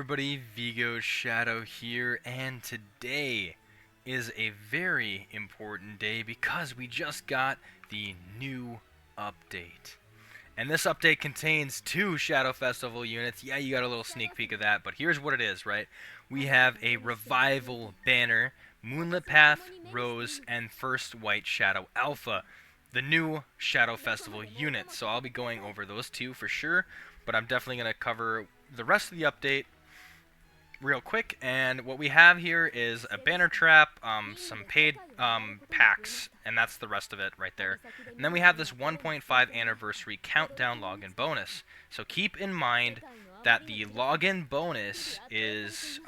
everybody, Vigo'sShadow here, and today is a very important day because we just got the new update. And this update contains 2 Shadow Festival units. Yeah, you got a little sneak peek of that, but here's what it is, right? We have a Revival banner, Moonlit Path, Rose, and First White Shadow Alpha, the new Shadow Festival units. So I'll be going over those 2 for sure, but I'm definitely going to cover the rest of the update real quick. And what we have here is a banner trap, some paid packs, and that's the rest of it right there. And then we have this 1.5 anniversary countdown login bonus. So keep in mind that the login bonus is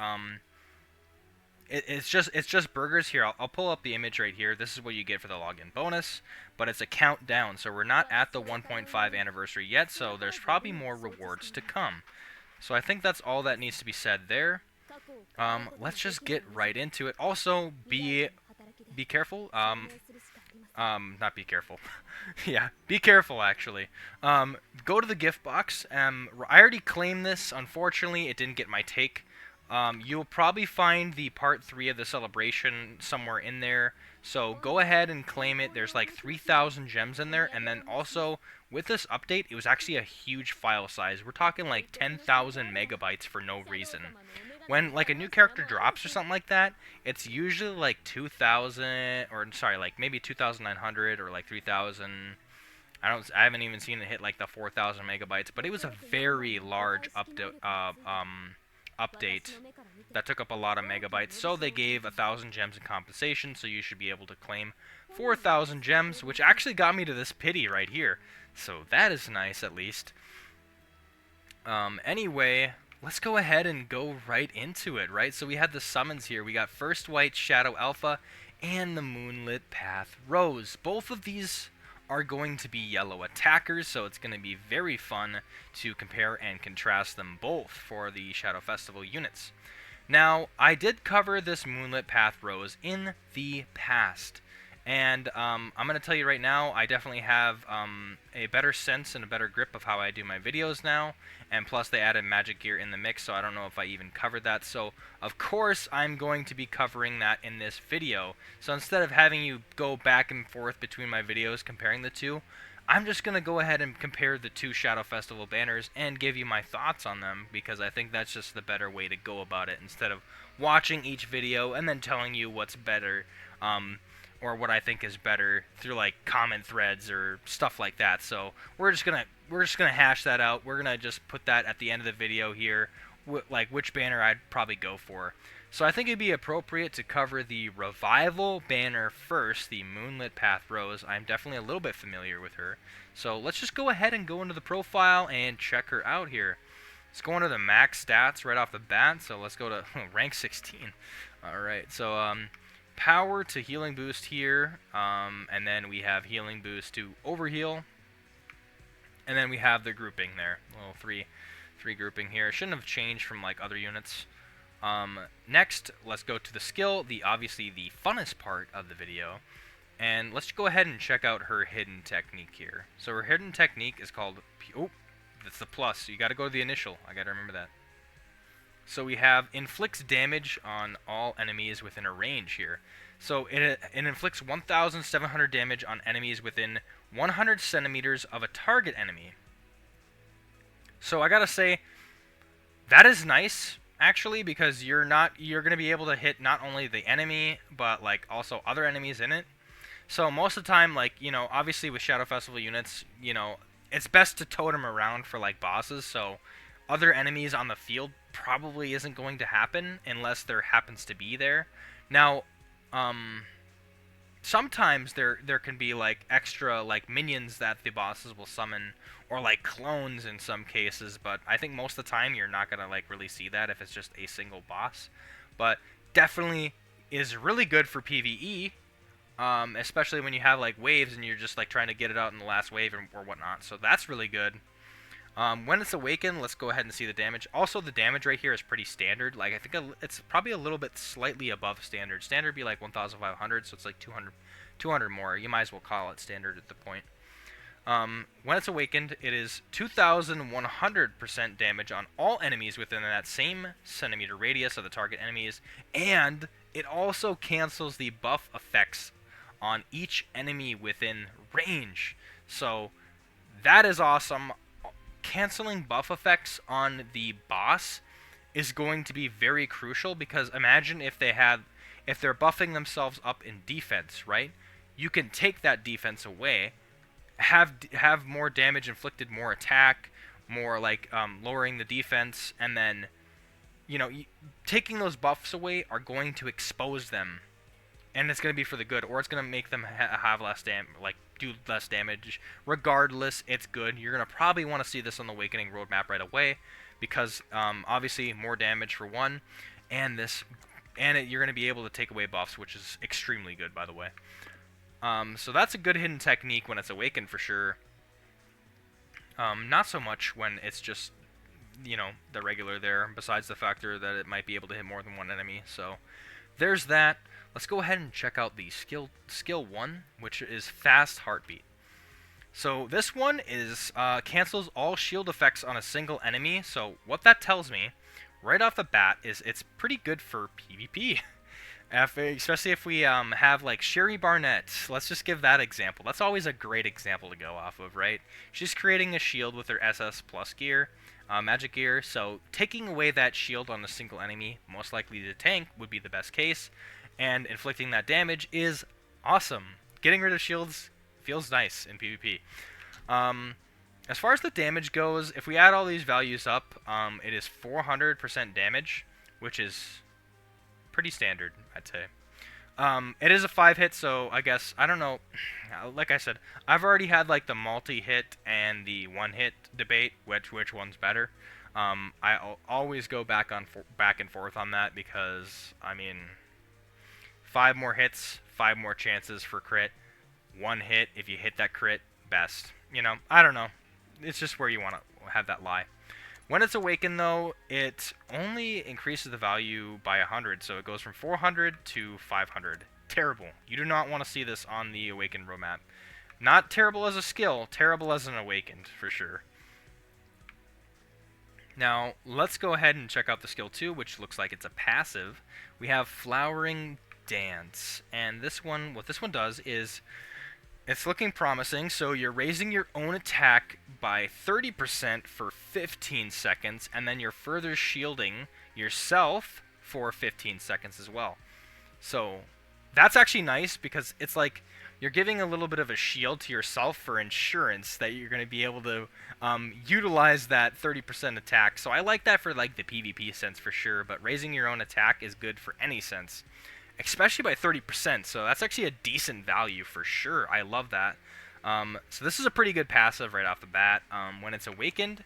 it's just burgers here. I'll pull up the image right here. This is what you get for the login bonus, but it's a countdown, so we're not at the 1.5 anniversary yet, so there's probably more rewards to come. So I think that's all that needs to be said there. Let's just get right into it. Also, be careful. Not be careful. Yeah, be careful actually. Go to the gift box. I already claimed this. Unfortunately, it didn't get my take. You'll probably find the part 3 of the celebration somewhere in there. So go ahead and claim it. There's like 3,000 gems in there, and then also with this update, it was actually a huge file size. We're talking like 10,000 megabytes for no reason. When like a new character drops or something like that, it's usually like 2,000, or sorry, like maybe 2,900 or like 3,000. I haven't even seen it hit like the 4,000 megabytes, but it was a very large update that took up a lot of megabytes, so they gave 1,000 gems in compensation, so you should be able to claim 4,000 gems, which actually got me to this pity right here, so that is nice at least. Anyway, let's go ahead and go right into it, right? So we had the summons here. We got First White Shadow Alpha and the Moonlit Path Rose. Both of these are going to be yellow attackers, so it's going to be very fun to compare and contrast them both for the Shadow Festival units. Now, I did cover this Moonlit Path Rose in the past, and I'm going to tell you right now, I definitely have a better sense and a better grip of how I do my videos now, and plus they added magic gear in the mix, so I don't know if I even covered that. So of course I'm going to be covering that in this video. So instead of having you go back and forth between my videos comparing the two, I'm just going to go ahead and compare the 2 Shadow Festival banners and give you my thoughts on them, because I think that's just the better way to go about it, instead of watching each video and then telling you what's better, or what I think is better through like comment threads or stuff like that. So we're just gonna hash that out. We're gonna just put that at the end of the video here, like which banner I'd probably go for. So I think it'd be appropriate to cover the Revival banner first, the Moonlit Path Rose. I'm definitely a little bit familiar with her. So let's just go ahead and go into the profile and check her out here. Let's go into the max stats right off the bat. So let's go to rank 16. Alright, so power to healing boost here, and then we have healing boost to overheal, and then we have the grouping there, little three grouping here. It shouldn't have changed from like other units. Next, let's go to the skill, obviously the funnest part of the video, and let's go ahead and check out her hidden technique here. So her hidden technique is called, oh, that's the plus, so you gotta go to the initial, I gotta remember that. So we have inflicts damage on all enemies within a range here. So it inflicts 1,700 damage on enemies within 100 centimeters of a target enemy. So I gotta say, that is nice actually, because you're gonna be able to hit not only the enemy but like also other enemies in it. So most of the time, like, you know, obviously with Shadow Festival units, you know, it's best to totem around for like bosses, so other enemies on the field probably isn't going to happen unless there happens to be there. Now, sometimes there can be like extra like minions that the bosses will summon, or like clones in some cases, but I think most of the time you're not gonna like really see that if it's just a single boss. But definitely is really good for PvE, especially when you have like waves and you're just like trying to get it out in the last wave or whatnot. So that's really good. When it's awakened, let's go ahead and see the damage. Also, the damage right here is pretty standard. Like, I think it's probably a little bit slightly above standard. Standard would be like 1,500, so it's like 200 more. You might as well call it standard at the point. When it's awakened, it is 2,100% damage on all enemies within that same centimeter radius of the target enemies, and it also cancels the buff effects on each enemy within range. So that is awesome. Canceling buff effects on the boss is going to be very crucial, because imagine if they're buffing themselves up in defense, right? You can take that defense away, have more damage inflicted, more attack, more like lowering the defense, and then taking those buffs away are going to expose them, and it's going to be for the good, or it's going to make them have less do less damage. Regardless, it's good. You're going to probably want to see this on the Awakening roadmap right away, because obviously more damage for one, and you're going to be able to take away buffs, which is extremely good, by the way. So that's a good hidden technique when it's awakened for sure. Not so much when it's just, the regular there, besides the factor that it might be able to hit more than one enemy. So there's that. Let's go ahead and check out the skill 1, which is Fast Heartbeat. So this one is cancels all shield effects on a single enemy. So what that tells me right off the bat is it's pretty good for PvP. Especially if we have like Sherry Barnett. Let's just give that example. That's always a great example to go off of, right? She's creating a shield with her SS plus gear, magic gear. So taking away that shield on a single enemy, most likely the tank, would be the best case. And inflicting that damage is awesome. Getting rid of shields feels nice in PvP. As far as the damage goes, if we add all these values up, it is 400% damage, which is pretty standard, I'd say. It is a 5-hit, so I guess, I don't know, like I said, I've already had like the multi-hit and the 1-hit debate, which one's better. I always go back and forth on that, because, I mean, 5 more hits, 5 more chances for crit, 1 hit, if you hit that crit, best. I don't know. It's just where you want to have that lie. When it's awakened, though, it only increases the value by 100, so it goes from 400 to 500. Terrible. You do not want to see this on the awakened roadmap. Not terrible as a skill, terrible as an awakened, for sure. Now, let's go ahead and check out the skill 2, which looks like it's a passive. We have Flowering Dance, and what this one does is, it's looking promising. So you're raising your own attack by 30% for 15 seconds, and then you're further shielding yourself for 15 seconds as well. So that's actually nice, because it's like you're giving a little bit of a shield to yourself for insurance that you're going to be able to utilize that 30% attack. So I like that for like the PvP sense for sure, but raising your own attack is good for any sense, especially by 30%, so that's actually a decent value for sure. I love that. So this is a pretty good passive right off the bat. When it's awakened,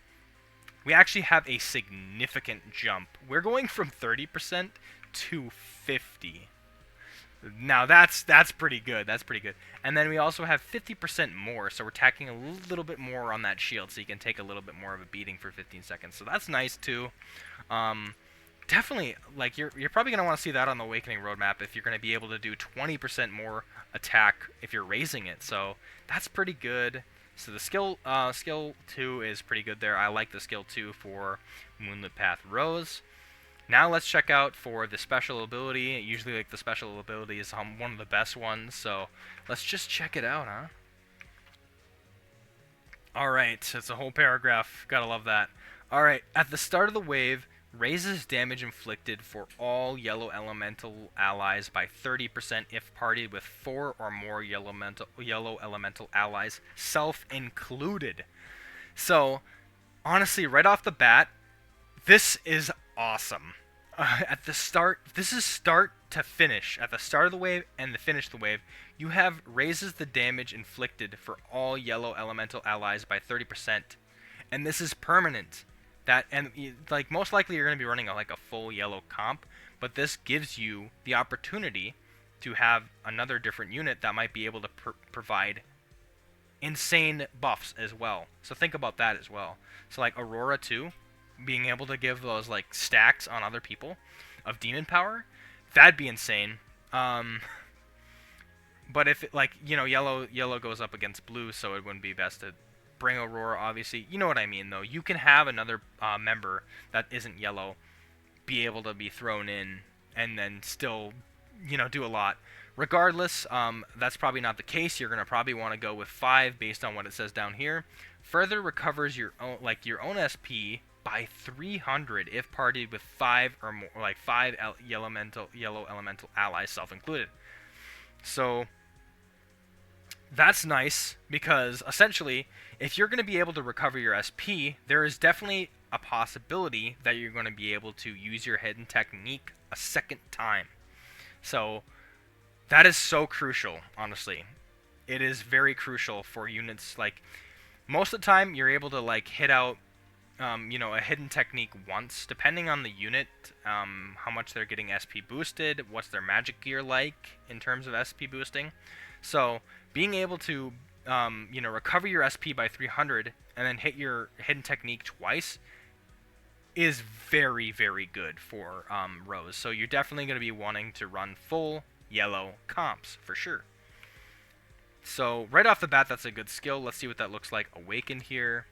we actually have a significant jump. We're going from 30% to 50%. Now that's pretty good. That's pretty good. And then we also have 50% more, so we're tacking a little bit more on that shield, so you can take a little bit more of a beating for 15 seconds. So that's nice too. Definitely, like, you're probably going to want to see that on the Awakening roadmap if you're going to be able to do 20% more attack if you're raising it. So that's pretty good. So the skill 2 is pretty good there. I like the skill 2 for Moonlit Path Rose. Now let's check out for the special ability. Usually, like, the special ability is one of the best ones. So let's just check it out, huh? Alright, it's a whole paragraph. Gotta love that. Alright, at the start of the wave, raises damage inflicted for all yellow elemental allies by 30% if partied with 4 or more yellow elemental allies, self included. So, honestly, right off the bat, this is awesome. At the start, this is start to finish. At the start of the wave and the finish of the wave, you have raises the damage inflicted for all yellow elemental allies by 30%. And this is permanent. Like, most likely you're going to be running like a full yellow comp, but this gives you the opportunity to have another different unit that might be able to provide insane buffs as well. So think about that as well. So like Aurora 2, being able to give those like stacks on other people of demon power, that'd be insane. But if like yellow goes up against blue, so it wouldn't be best to bring Aurora. Obviously, you know what I mean though. You can have another member that isn't yellow be able to be thrown in and then still do a lot. Regardless, that's probably not the case. You're gonna probably want to go with 5 based on what it says down here. Further recovers your own SP by 300 if partied with 5 or more, like 5 yellow elemental allies, self included. So that's nice because essentially, if you're going to be able to recover your SP, there is definitely a possibility that you're going to be able to use your hidden technique a second time. So that is so crucial, honestly. It is very crucial for units. Like most of the time, you're able to like hit out, a hidden technique once, depending on the unit, how much they're getting SP boosted, what's their magic gear like in terms of SP boosting. So being able to, recover your SP by 300 and then hit your hidden technique twice is very, very good for Rose. So you're definitely going to be wanting to run full yellow comps for sure. So right off the bat, that's a good skill. Let's see what that looks like awakened here.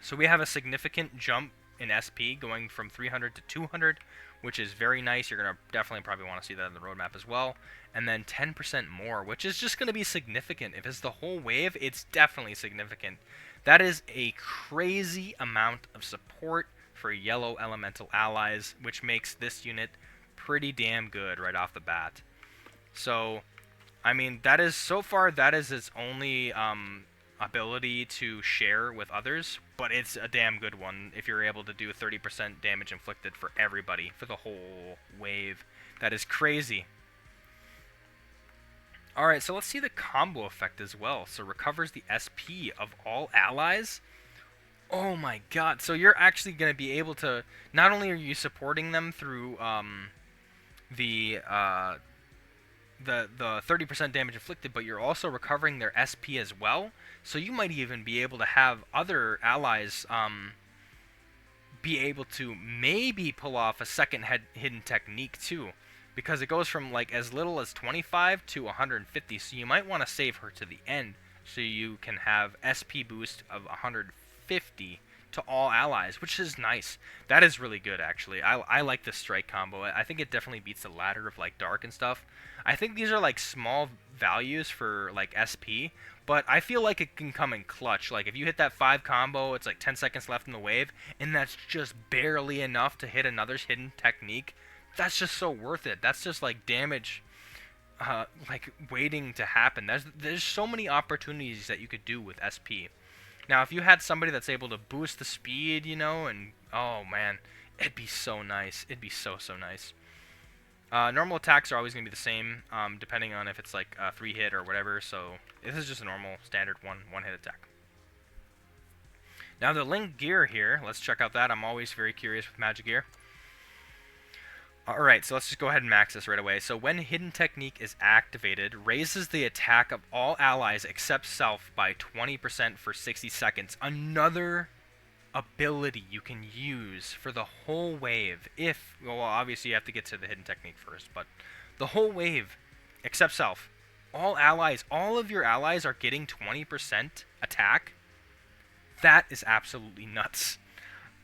So we have a significant jump in SP going from 300 to 200, which is very nice. You're going to definitely probably want to see that in the roadmap as well. And then 10% more, which is just going to be significant. If it's the whole wave, it's definitely significant. That is a crazy amount of support for yellow elemental allies, which makes this unit pretty damn good right off the bat. So, I mean, that is its only ability to share with others, but it's a damn good one if you're able to do 30% damage inflicted for everybody, for the whole wave. That is crazy. Alright, so let's see the combo effect as well. So recovers the SP of all allies. Oh my god, so you're actually going to be able to, not only are you supporting them through the 30% damage inflicted, but you're also recovering their SP as well. So you might even be able to have other allies be able to maybe pull off a second hidden technique too, because it goes from like as little as 25 to 150. So you might want to save her to the end so you can have SP boost of 150 to all allies, which is nice. That is really good, actually. I like this strike combo. I think it definitely beats the ladder of like dark and stuff. I think these are like small values for like SP, but I feel like it can come in clutch. Like if you hit that 5 combo, it's like 10 seconds left in the wave, and that's just barely enough to hit another hidden technique. That's just so worth it. That's just like damage like waiting to happen. There's so many opportunities that you could do with SP. Now, if you had somebody that's able to boost the speed, and oh man, it'd be so nice. It'd be so nice. Normal attacks are always going to be the same, depending on if it's like a 3-hit or whatever. So this is just a normal standard one-hit attack. Now the link gear here, let's check out that. I'm always very curious with magic gear. Alright, so let's just go ahead and max this right away. So when hidden technique is activated, raises the attack of all allies except self by 20% for 60 seconds. Another ability you can use for the whole wave if, well, obviously you have to get to the hidden technique first, but the whole wave except self. All of your allies are getting 20% attack. That is absolutely nuts.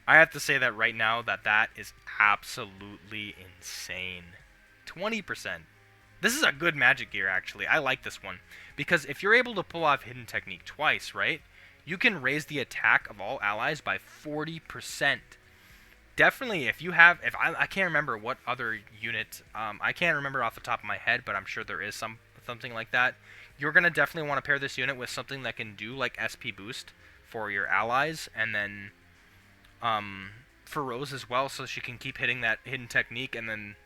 I have to say that right now that is absolutely insane. 20%. This is a good magic gear, actually. I like this one. Because if you're able to pull off hidden technique twice, right, you can raise the attack of all allies by 40%. Definitely, I can't remember what other unit, I can't remember off the top of my head, but I'm sure there is something like that. You're going to definitely want to pair this unit with something that can do like SP boost for your allies, and then for Rose as well, so she can keep hitting that hidden technique, and then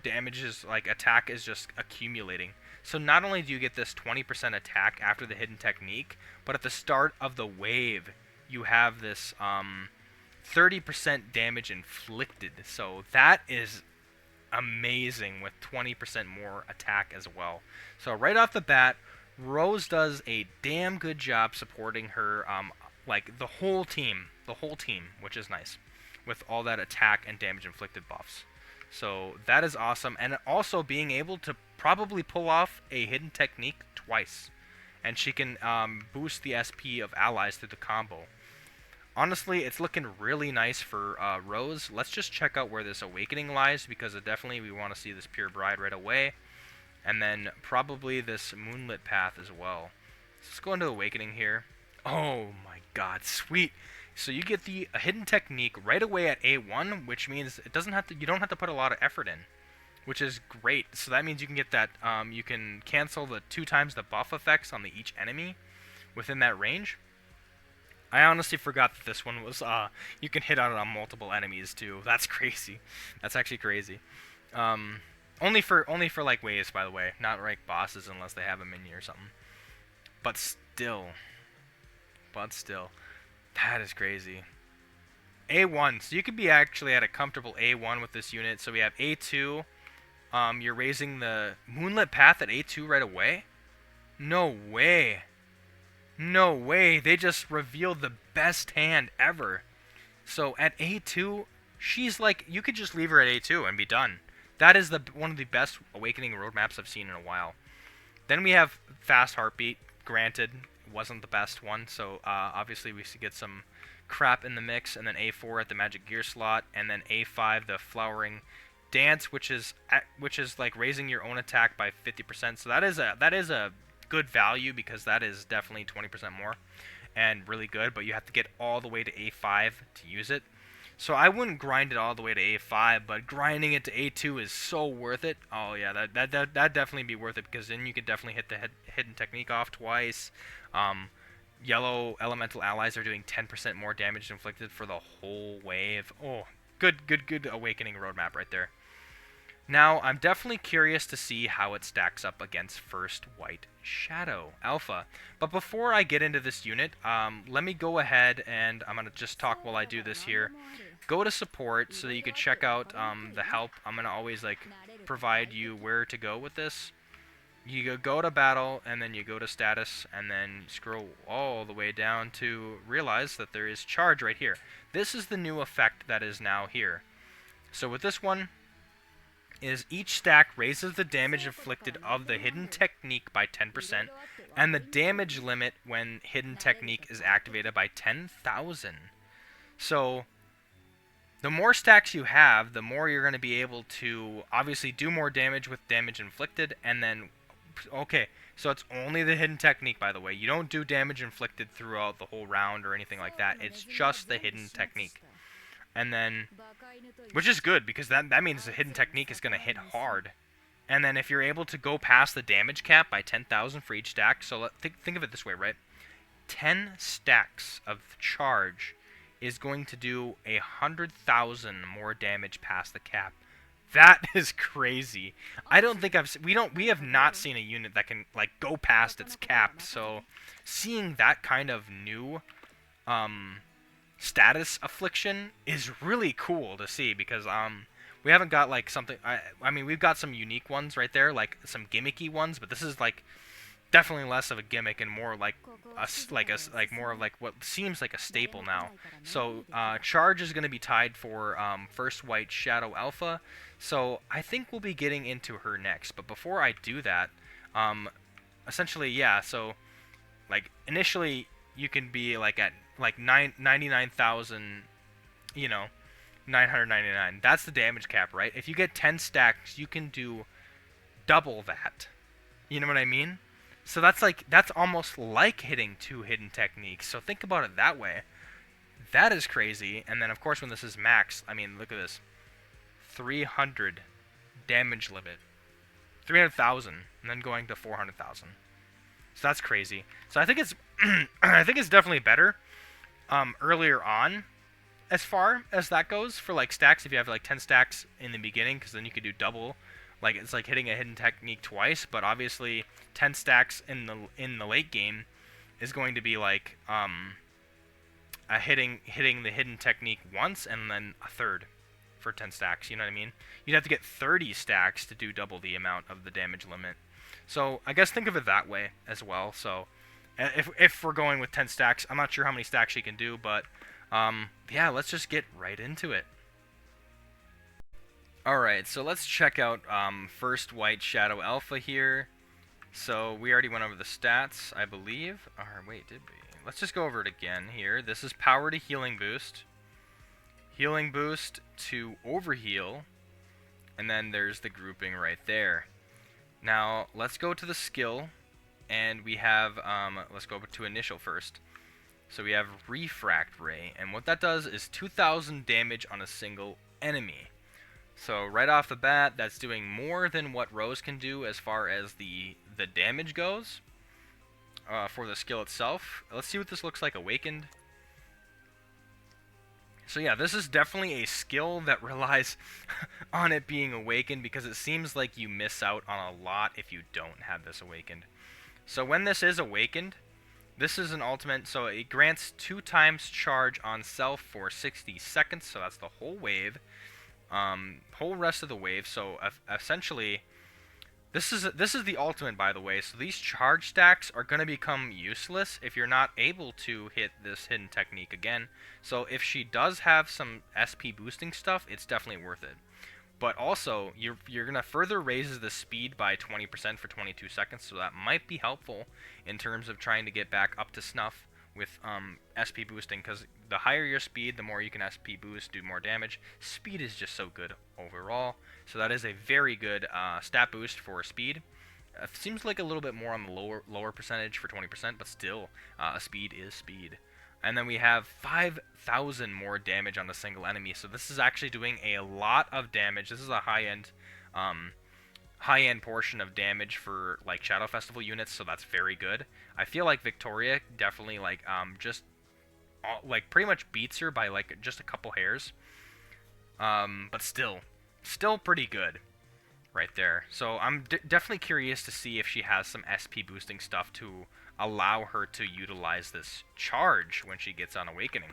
damage is like attack is just accumulating. So not only do you get this 20% attack after the hidden technique, but at the start of the wave you have this 30% damage inflicted. So that is amazing with 20% more attack as well. So right off the bat, Rose does a damn good job supporting her like the whole team, which is nice, with all that attack and damage inflicted buffs. So that is awesome. And also being able to probably pull off a hidden technique twice. And she can boost the SP of allies through the combo. Honestly, it's looking really nice for Rose. Let's just check out where this awakening lies, because definitely we want to see this pure bride right away. And then probably this moonlit path as well. So let's go into awakening here. Oh my god, sweet. So you get the hidden technique right away at A1, which means it doesn't have to. You don't have to put a lot of effort in, which is great. So that means you can get that. You can cancel the 2 times the buff effects on each enemy within that range. I honestly forgot that this one was. You can hit on it on multiple enemies too. That's crazy. That's actually crazy. Only for like waves, by the way, not like bosses unless they have a minion or something. But still, that is crazy. A1, so you could be actually at a comfortable A1 with this unit. So we have A2. You're raising the Moonlit Path at A2 right away? No way. No way. They just revealed the best hand ever. So at A2, she's like, you could just leave her at A2 and be done. That is one of the best awakening roadmaps I've seen in a while. Then we have Fast Heartbeat. Granted, wasn't the best one, so obviously we should get some crap in the mix. And then A4 at the Magic Gear slot, and then A5 the Flowering Dance, which is like raising your own attack by 50%. So that is a good value, because that is definitely 20% more and really good. But you have to get all the way to A5 to use it. So I wouldn't grind it all the way to A5, but grinding it to A2 is so worth it. Oh yeah, that'd definitely be worth it, because then you could definitely hit the hidden technique off twice. Yellow elemental allies are doing 10% more damage inflicted for the whole wave. Oh, good awakening roadmap right there. Now, I'm definitely curious to see how it stacks up against first White Shadow Alpha. But before I get into this unit, let me go ahead and I'm going to just talk while I do this here. Go to support so that you can check out the help. I'm going to always provide you where to go with this. You go to battle, and then you go to status, and then scroll all the way down to realize that there is charge right here. This is the new effect that is now here. So with this one, is each stack raises the damage inflicted of the hidden technique by 10%, and the damage limit when hidden technique is activated by 10,000. So the more stacks you have, the more you're going to be able to obviously do more damage with damage inflicted. And then, okay, so it's only the hidden technique, by the way. You don't do damage inflicted throughout the whole round or anything like that. It's just the hidden technique. And then, which is good, because that means the hidden technique is going to hit hard. And then if you're able to go past the damage cap by 10,000 for each stack, so think of it this way, right? 10 stacks of charge is going to do 100,000 more damage past the cap. That is crazy. I don't think we have not seen a unit that can go past its cap. So seeing that kind of new status affliction is really cool to see, because we haven't got something. I mean, we've got some unique ones right there, like some gimmicky ones, but this is definitely less of a gimmick and more more of what seems like a staple now. So charge is going to be tied for first White Shadow Alpha. So I think we'll be getting into her next. But before I do that, essentially, yeah. So initially you can be at 99,000, 999. That's the damage cap, right? If you get 10 stacks, you can do double that. You know what I mean? So that's almost like hitting 2 hidden techniques. So think about it that way. That is crazy. And then of course when this is max, I mean, look at this. 300 damage limit. 300,000 and then going to 400,000. So that's crazy. So I think it's I think it's definitely better earlier on as far as that goes for stacks. If you have 10 stacks in the beginning, because then you could do double. It's like hitting a hidden technique twice, but obviously 10 stacks in the late game is going to be hitting the hidden technique once and then a third for 10 stacks. You know what I mean? You'd have to get 30 stacks to do double the amount of the damage limit. So I guess think of it that way as well. So if we're going with 10 stacks, I'm not sure how many stacks you can do, but yeah, let's just get right into it. Alright, so let's check out first White Shadow Alpha here. So we already went over the stats, I believe. Or wait, did we? Let's just go over it again here. This is power to healing boost. Healing boost to overheal. And then there's the grouping right there. Now, let's go to the skill. And we have, let's go to initial first. So we have Refract Ray. And what that does is 2,000 damage on a single enemy. So right off the bat, that's doing more than what Rose can do as far as the damage goes for the skill itself. Let's see what this looks like awakened. So yeah, this is definitely a skill that relies on it being awakened, because it seems like you miss out on a lot if you don't have this awakened. So when this is awakened, this is an ultimate, so it grants 2 times charge on self for 60 seconds, so that's the whole wave. Whole rest of the wave. So essentially, this is the ultimate, by the way. So these charge stacks are going to become useless if you're not able to hit this hidden technique again. So if she does have some SP boosting stuff, it's definitely worth it. But also, you're going to further raise the speed by 20% for 22 seconds, so that might be helpful in terms of trying to get back up to snuff with SP boosting, because the higher your speed, the more you can SP boost, do more damage. Speed is just so good overall, so that is a very good stat boost for speed. Seems like a little bit more on the lower percentage for 20%, but still, speed is speed. And then we have 5,000 more damage on a single enemy, so this is actually doing a lot of damage. This is a high-end portion of damage for like Shadow Festival units, so that's very good. I feel like Victoria definitely like pretty much beats her by like just a couple hairs, but still pretty good right there. So I'm definitely curious to see if she has some SP boosting stuff to allow her to utilize this charge when she gets on awakening,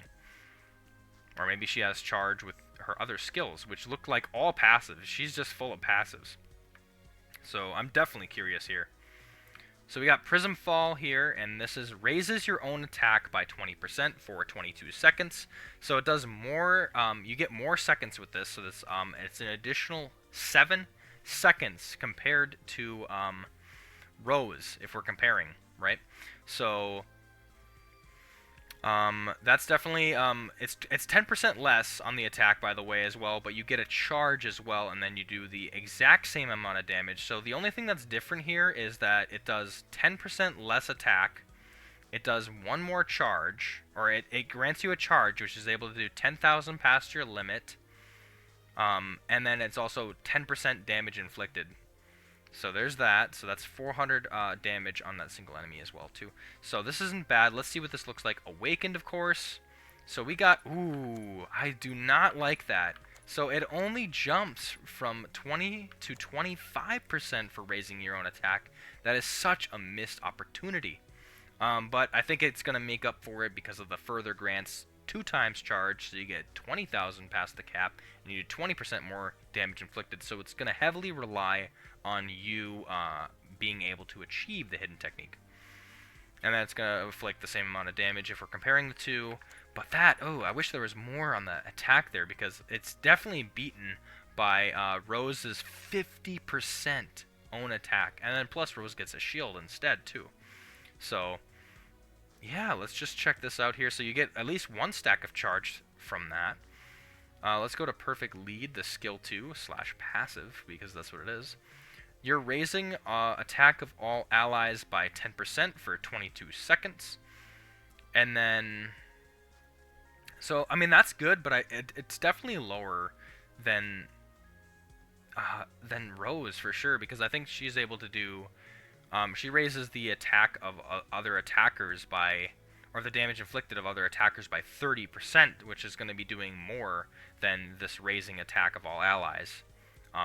or maybe she has charge with her other skills, which look like all passives. She's just full of passives. So I'm definitely curious here. So we got Prism Fall here, and this is raises your own attack by 20% for 22 seconds. So it does more, you get more seconds with this, so this, it's an additional 7 seconds compared to Rose, if we're comparing, right? So that's definitely, it's 10% less on the attack, by the way, as well, but you get a charge as well, and then you do the exact same amount of damage. So the only thing that's different here is that it does 10% less attack, it does 1 more charge, or it grants you a charge, which is able to do 10,000 past your limit, and then it's also 10% damage inflicted. So there's that. So that's 400 damage on that single enemy as well, too. So this isn't bad. Let's see what this looks like. Awakened, of course. So we got... Ooh, I do not like that. So it only jumps from 20 to 25% for raising your own attack. That is such a missed opportunity. But I think it's going to make up for it because of the further grants 2 times charge, so you get 20,000 past the cap, and you do 20% more damage inflicted. So it's going to heavily rely on you being able to achieve the hidden technique. And then it's going to inflict the same amount of damage if we're comparing the two. But that, oh, I wish there was more on the attack there, because it's definitely beaten by Rose's 50% own attack. And then plus Rose gets a shield instead, too. So yeah, let's just check this out here. So you get at least 1 stack of charge from that. Let's go to Perfect Lead, the skill 2/passive, because that's what it is. You're raising attack of all allies by 10% for 22 seconds. And then... So, I mean, that's good, but it's definitely lower than Rose, for sure, because I think she's able to do... she raises the attack of other attackers by... or the damage inflicted of other attackers by 30%, which is going to be doing more than this raising attack of all allies,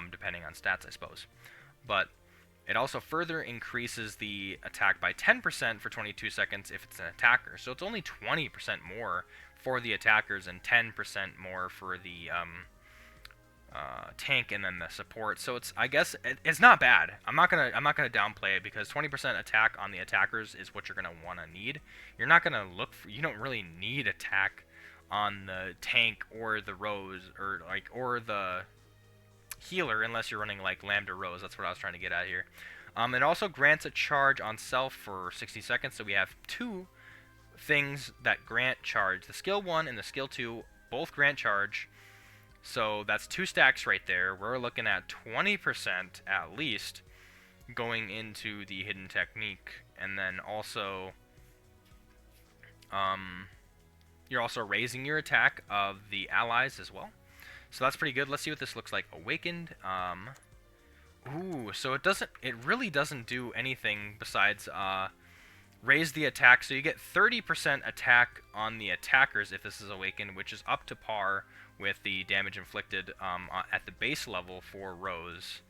depending on stats, I suppose. But it also further increases the attack by 10% for 22 seconds if it's an attacker. So it's only 20% more for the attackers and 10% more for the tank and then the support. So it's, I guess it's not bad. I'm not gonna downplay it, because 20% attack on the attackers is what you're gonna want to need. You're not gonna look for, you don't really need attack on the tank or the Rose or the healer unless you're running like Lambda Rose. That's what I was trying to get at here. It also grants a charge on self for 60 seconds, so we have two things that grant charge. The skill 1 and the skill 2 both grant charge, so that's 2 stacks right there. We're looking at 20% at least going into the hidden technique, and then also you're also raising your attack of the allies as well. So that's pretty good. Let's see what this looks like. Awakened. Ooh, so it really doesn't do anything besides raise the attack. So you get 30% attack on the attackers if this is awakened, which is up to par with the damage inflicted at the base level for Rose.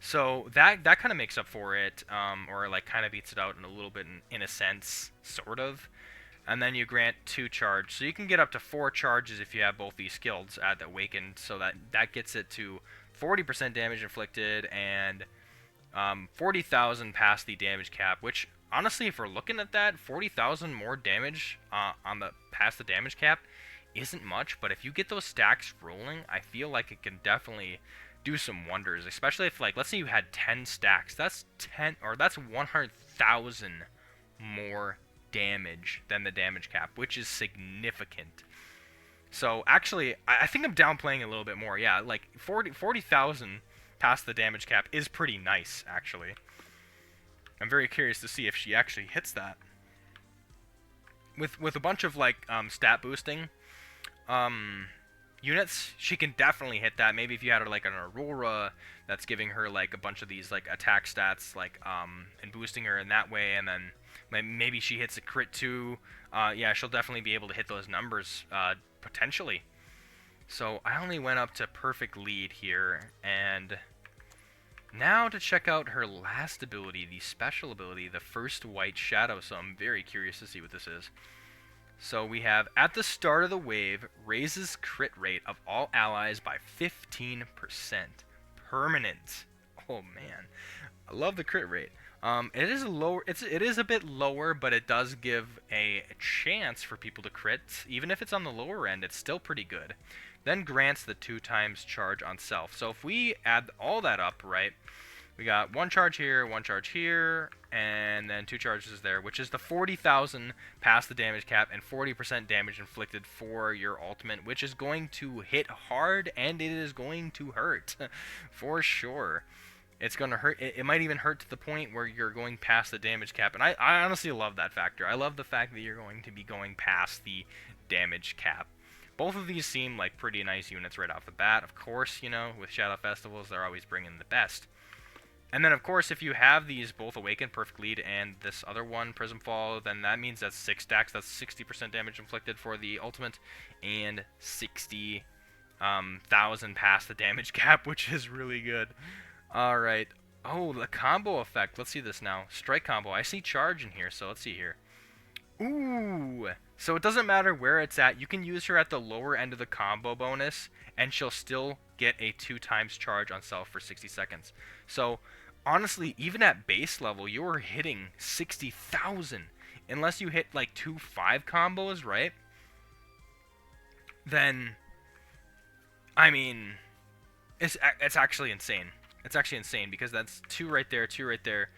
So that kind of makes up for it, or like kind of beats it out in a little bit in a sense, sort of. And then you grant 2 charge, so you can get up to 4 charges if you have both these skills at awakened. So that gets it to 40% damage inflicted and 40,000 past the damage cap. Which honestly, if we're looking at that, 40,000 more damage past the damage cap isn't much. But if you get those stacks rolling, I feel like it can definitely do some wonders. Especially if, like, let's say you had 10 stacks. That's 100,000 more damage than the damage cap, which is significant. So actually, I think I'm downplaying a little bit more. Yeah, like 40,000 past the damage cap is pretty nice, actually. I'm very curious to see if she actually hits that. With a bunch of like stat boosting units, she can definitely hit that. Maybe if you had her like an Aurora that's giving her like a bunch of these like attack stats, like and boosting her in that way, and then maybe she hits a crit too. Yeah, she'll definitely be able to hit those numbers potentially. So I only went up to perfect lead here, and now to check out her last ability, the special ability, the first white shadow. So I'm very curious to see what this is. So we have, at the start of the wave, raises crit rate of all allies by 15%. Permanent. Oh man, I love the crit rate. It is lower. It is a bit lower, but it does give a chance for people to crit. Even if it's on the lower end, it's still pretty good. Then grants the 2 times charge on self. So if we add all that up, right, we got 1 charge here, 1 charge here, and then 2 charges there, which is the 40,000 past the damage cap and 40% damage inflicted for your ultimate, which is going to hit hard and it is going to hurt for sure. It's going to hurt. It might even hurt to the point where you're going past the damage cap. And I honestly love that factor. I love the fact that you're going to be going past the damage cap. Both of these seem like pretty nice units right off the bat. Of course, you know, with Shadow Festivals, they're always bringing the best. And then, of course, if you have these both Awaken, Perfect Lead, and this other one, Prism Fall, then that means that's 6 stacks. That's 60% damage inflicted for the ultimate and 60,000 past the damage cap, which is really good. Alright. Oh, the combo effect. Let's see this now. Strike combo. I see charge in here, so let's see here. Ooh! So it doesn't matter where it's at. You can use her at the lower end of the combo bonus, and she'll still get a 2 times charge on self for 60 seconds. So, honestly, even at base level, you're hitting 60,000. Unless you hit, like, 2 5 combos, right? Then, I mean, it's actually insane. It's actually insane because that's 2 right there, 2 right there,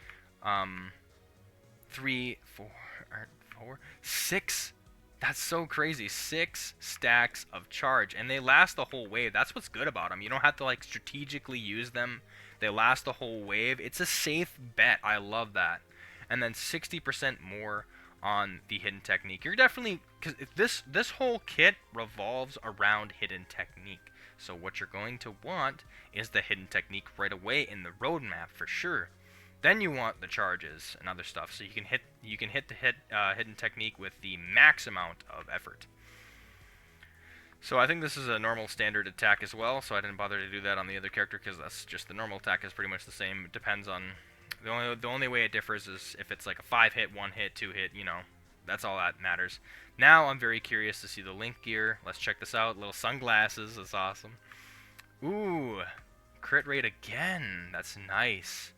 3, 4, 6. That's so crazy. 6 stacks of charge, and they last the whole wave. That's what's good about them. You don't have to like strategically use them. They last the whole wave. It's a safe bet. I love that. And then 60% more on the hidden technique. You're definitely, because this whole kit revolves around hidden technique. So what you're going to want is the hidden technique right away in the roadmap for sure. Then you want the charges and other stuff, so you can hit the hidden technique with the max amount of effort. So I think this is a normal standard attack as well, so I didn't bother to do that on the other character because that's just the normal attack is pretty much the same. It depends on the only way it differs is if it's like a 5 hit, 1 hit, 2 hit, you know. That's all that matters. Now I'm very curious to see the Link gear. Let's check this out. Little sunglasses. That's awesome. Ooh, crit rate again. That's nice.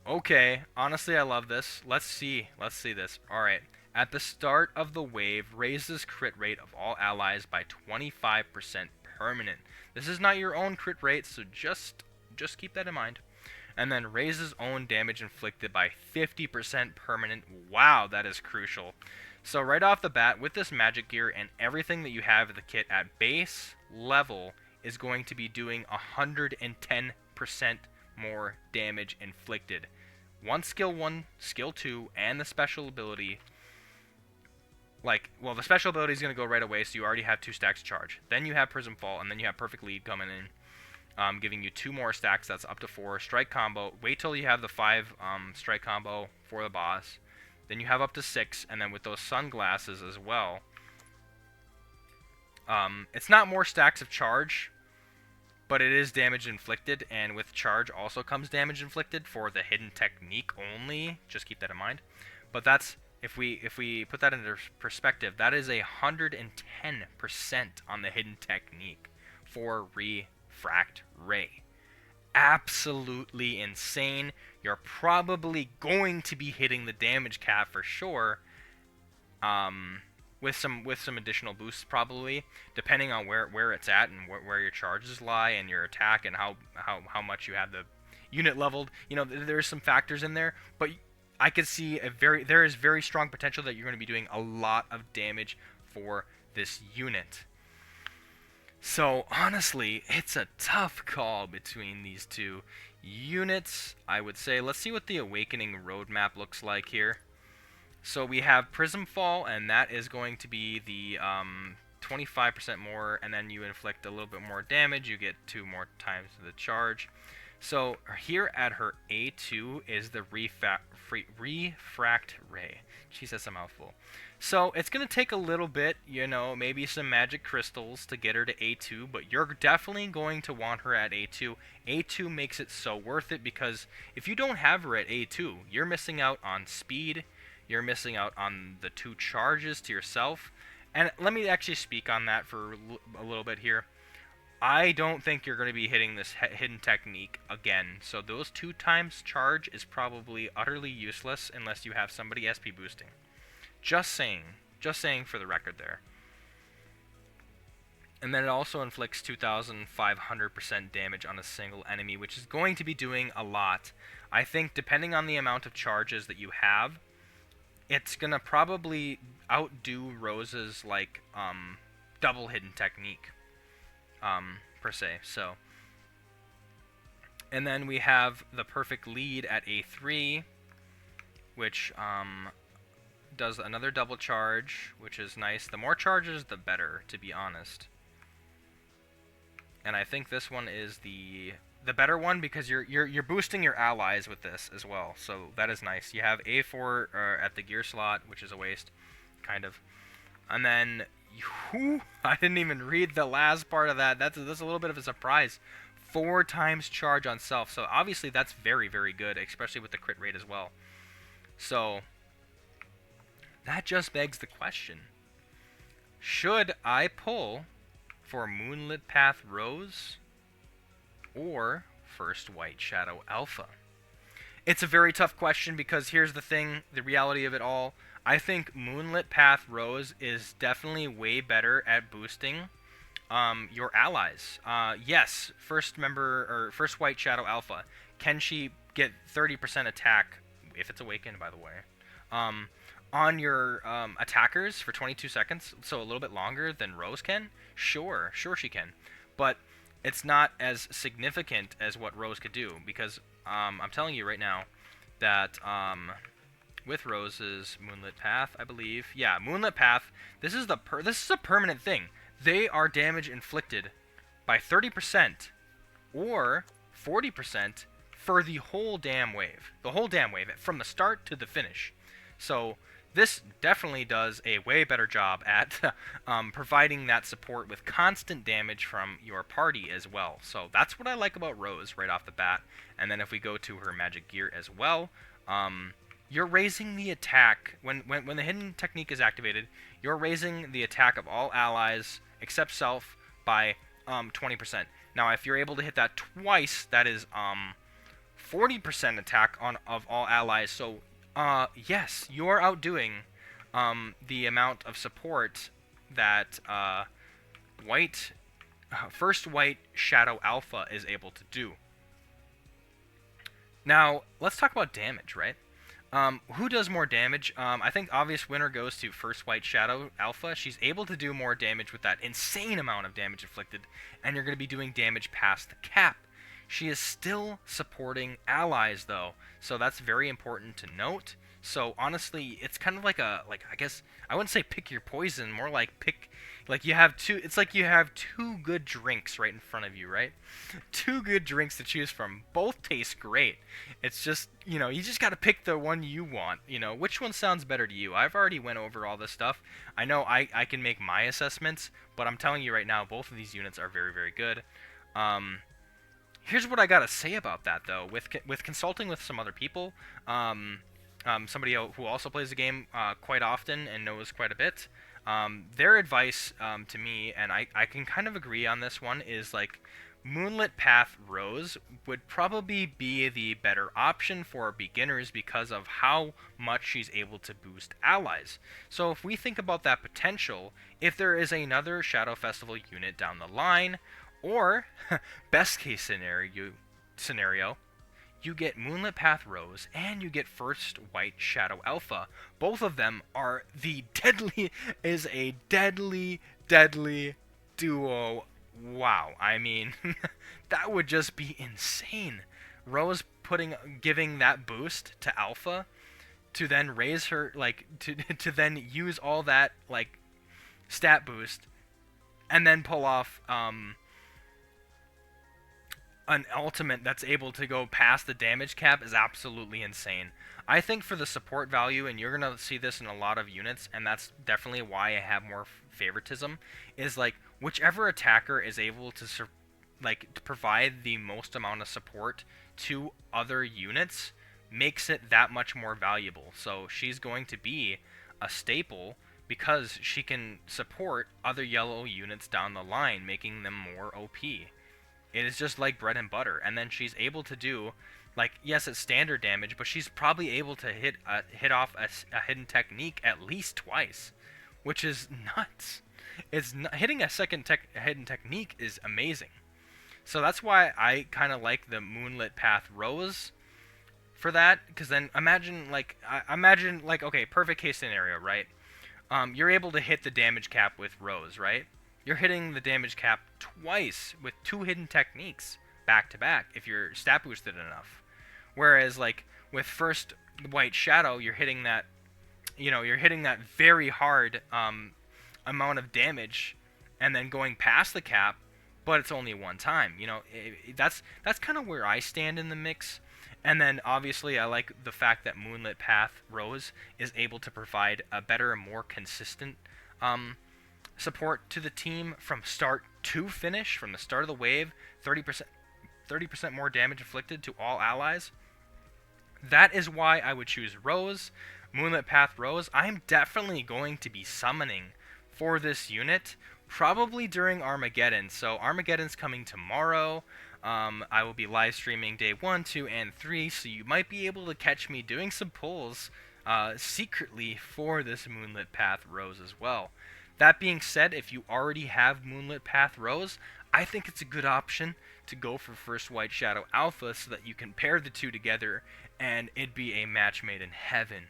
Okay, honestly, I love this. Let's see this. Alright, at the start of the wave, raises crit rate of all allies by 25% permanent. This is not your own crit rate, so just keep that in mind. And then raises own damage inflicted by 50% permanent. Wow, that is crucial. So right off the bat, with this magic gear and everything that you have in the kit at base level is going to be doing 110% more damage inflicted. Skill 1, skill 2, and the special ability. The special ability is going to go right away, so you already have 2 stacks charge. Then you have Prism Fall, and then you have Perfect Lead coming in, giving you 2 more stacks. That's up to 4. Strike combo. Wait till you have the 5 strike combo for the boss. Then you have up to 6, and then with those sunglasses as well. It's not more stacks of charge, but it is damage inflicted, and with charge also comes damage inflicted for the hidden technique only. Just keep that in mind. But that's, if we put that into perspective, that is 110% on the hidden technique for Refract Ray. Absolutely insane. You're probably going to be hitting the damage cap for sure. With some additional boosts probably, depending on where it's at and where your charges lie and your attack and how much you have the unit leveled. You know, there's some factors in there, but I could see there is very strong potential that you're going to be doing a lot of damage for this unit. So honestly, it's a tough call between these two units, I would say. Let's see what the Awakening roadmap looks like here. So we have Prism Fall, and that is going to be the 25% more, and then you inflict a little bit more damage. You get 2 more times the charge. So here at her A2 is the Refract Ray. She says a mouthful. So it's going to take a little bit, you know, maybe some magic crystals to get her to A2, but you're definitely going to want her at A2. A2 makes it so worth it, because if you don't have her at A2, you're missing out on speed. You're missing out on the 2 charges to yourself. And let me actually speak on that for a little bit here. I don't think you're going to be hitting this hidden technique again. So those 2 times charge is probably utterly useless unless you have somebody SP boosting. Just saying for the record there. And then it also inflicts 2,500% damage on a single enemy, which is going to be doing a lot. I think depending on the amount of charges that you have, it's going to probably outdo Rose's, double hidden technique, per se. So, and then we have the Perfect Lead at A3, which does another double charge, which is nice. The more charges, the better, to be honest. And I think this one is the better one, because you're boosting your allies with this as well, so that is nice. You have A4 at the gear slot, which is a waste, kind of. And then, I didn't even read the last part of that. That's a little bit of a surprise. 4 times charge on self, so obviously that's very, very good, especially with the crit rate as well. So, that just begs the question. Should I pull for Moonlit Path Rose or First White Shadow Alpha? It's a very tough question, because here's the thing, the reality of it all. I think Moonlit Path Rose is definitely way better at boosting your allies. Yes, First White Shadow Alpha. Can she get 30% attack, if it's awakened, by the way, on your attackers for 22 seconds, so a little bit longer than Rose can? Sure she can. But it's not as significant as what Rose could do, because I'm telling you right now that with Rose's Moonlit Path, I believe, yeah, Moonlit Path, this is a permanent thing. They are damage inflicted by 30% or 40% for the whole damn wave. The whole damn wave, from the start to the finish. So this definitely does a way better job at providing that support with constant damage from your party as well. So that's what I like about Rose right off the bat. And then if we go to her magic gear as well, you're raising the attack. When the hidden technique is activated, you're raising the attack of all allies except self by 20%. Now if you're able to hit that twice, that is 40% attack of all allies. So yes, you're outdoing the amount of support that White first white Shadow Alpha is able to do. Now, let's talk about damage, right? Who does more damage? I think obvious winner goes to first white Shadow Alpha. She's able to do more damage with that insane amount of damage inflicted, and you're going to be doing damage past the cap. She is still supporting allies, though, so that's very important to note. So honestly, it's kind of like I guess I wouldn't say pick your poison, more like pick, like you have two. It's like you have two good drinks right in front of you, right? Two good drinks to choose from. Both taste great. It's just, you just got to pick the one you want. Which one sounds better to you? I've already went over all this stuff. I know I can make my assessments, but I'm telling you right now, both of these units are very, very good. Here's what I gotta say about that, though. With consulting with some other people, somebody who also plays the game quite often and knows quite a bit, their advice to me, and I can kind of agree on this one, is like Moonlit Path Rose would probably be the better option for beginners because of how much she's able to boost allies. So if we think about that potential, if there is another Shadow Festival unit down the line, or best case scenario, you get Moonlit Path Rose and you get first white Shadow Alpha. Both of them are a deadly duo. Wow, I mean, that would just be insane. Rose giving that boost to Alpha to then raise her, like, to then use all that, like, stat boost and then pull off, an ultimate that's able to go past the damage cap is absolutely insane. I think for the support value, and you're going to see this in a lot of units, and that's definitely why I have more favoritism, is like whichever attacker is able to to provide the most amount of support to other units makes it that much more valuable. So she's going to be a staple because she can support other yellow units down the line, making them more OP. It is just like bread and butter. And then she's able to do, like, yes, it's standard damage, but she's probably able to hit off a hidden technique at least twice, which is nuts. Hitting a second hidden technique is amazing. So that's why I kind of like the Moonlit Path Rose for that, because then imagine like okay, perfect case scenario, right? You're able to hit the damage cap with Rose, right? You're hitting the damage cap twice with two hidden techniques back to back if you're stat boosted enough. Whereas like with first white Shadow, you're hitting that very hard amount of damage and then going past the cap, but it's only one time. That's kind of where I stand in the mix. And then obviously I like the fact that Moonlit Path Rose is able to provide a better and more consistent support to the team from start to finish, from the start of the wave, 30% more damage inflicted to all allies. That is why I would choose Rose, Moonlit Path Rose. I'm definitely going to be summoning for this unit, probably during Armageddon. So Armageddon's coming tomorrow. I will be live streaming day 1, 2, and 3, so you might be able to catch me doing some pulls secretly for this Moonlit Path Rose as well. That being said, if you already have Moonlit Path Rose, I think it's a good option to go for first white Shadow Alpha so that you can pair the two together and it'd be a match made in heaven.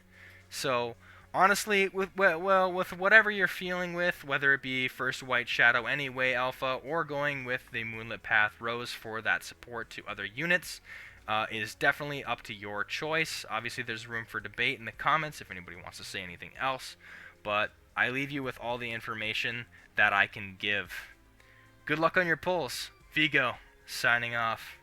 So honestly, with whatever you're feeling with, whether it be first white Shadow anyway Alpha or going with the Moonlit Path Rose for that support to other units, is definitely up to your choice. Obviously there's room for debate in the comments if anybody wants to say anything else, but I leave you with all the information that I can give. Good luck on your pulls. Vigo, signing off.